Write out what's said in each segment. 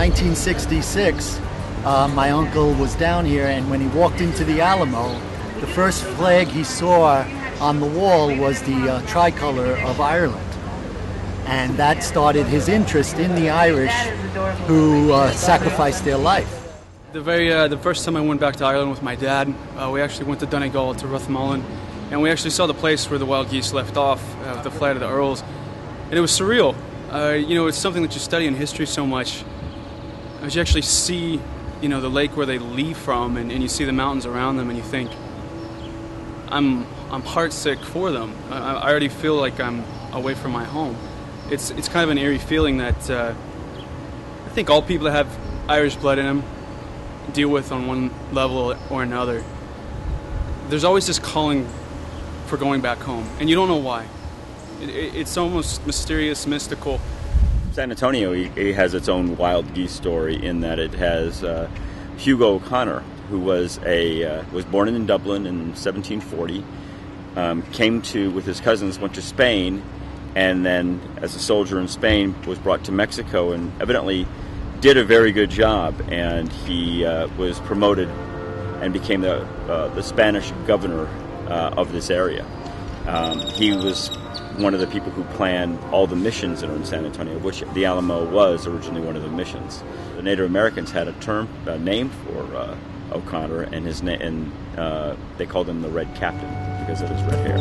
1966, my uncle was down here, and when he walked into the Alamo, the first flag he saw on the wall was the tricolor of Ireland. And that started his interest in the Irish who sacrificed their life. The first time I went back to Ireland with my dad, we actually went to Donegal, to Rathmullen, and we actually saw the place where the Wild Geese left off, the flight of the Earls, and it was surreal. It's something that you study in history so much, as you actually see, the lake where they leave from, and you see the mountains around them, and you think, I'm heartsick for them. I already feel like I'm away from my home. It's kind of an eerie feeling that I think all people that have Irish blood in them deal with on one level or another. There's always this calling for going back home, and you don't know why. It's almost mysterious, mystical. San Antonio it has its own Wild Geese story in that it has Hugo O'Connor, who was born in Dublin in 1740, came with his cousins, went to Spain, and then as a soldier in Spain was brought to Mexico and evidently did a very good job, and he was promoted and became the Spanish governor of this area. He was one of the people who planned all the missions that are in San Antonio, which the Alamo was originally one of the missions. The Native Americans had a name for O'Connor, and they called him the Red Captain because of his red hair.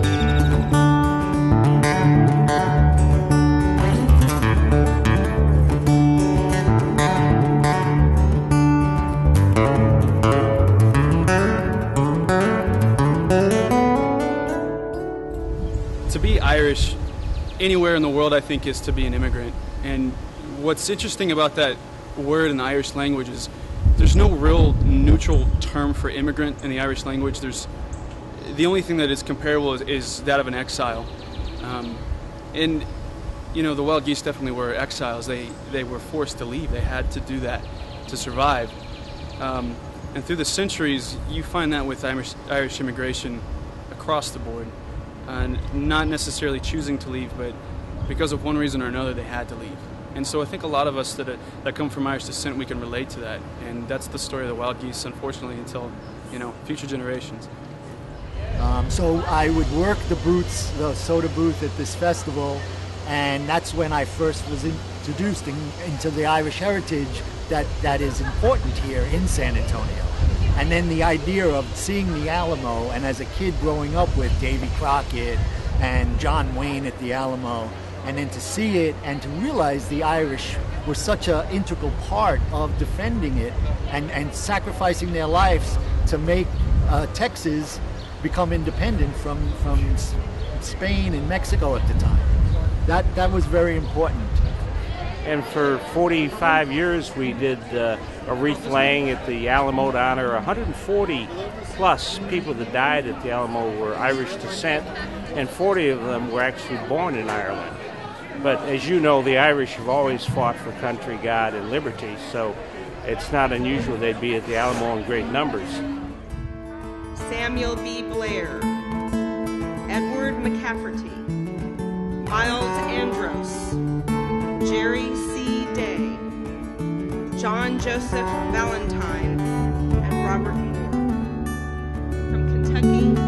To be Irish anywhere in the world, I think, is to be an immigrant. And what's interesting about that word in the Irish language is there's no real neutral term for immigrant in the Irish language. The only thing that is comparable is that of an exile. And the Wild Geese definitely were exiles. They were forced to leave. They had to do that to survive. And through the centuries, you find that with Irish immigration across the board. Not necessarily choosing to leave, but because of one reason or another, they had to leave. And so I think a lot of us that come from Irish descent, we can relate to that. And that's the story of the Wild Geese, unfortunately, until future generations. So I would work the soda booth at this festival, and that's when I first was introduced into the Irish heritage that is important here in San Antonio. And then the idea of seeing the Alamo, and as a kid growing up with Davy Crockett and John Wayne at the Alamo, and then to see it and to realize the Irish were such an integral part of defending it and sacrificing their lives to make Texas become independent from Spain and Mexico at the time. That was very important. And for 45 years we did a wreath laying at the Alamo to honor 140 plus people that died at the Alamo were Irish descent, and 40 of them were actually born in Ireland. But as you know, the Irish have always fought for country, God, and liberty, so it's not unusual they'd be at the Alamo in great numbers. Samuel B. Blair, Edward McCafferty, Miles Andros, Jerry C. Day, John Joseph Valentine, and Robert Moore. From Kentucky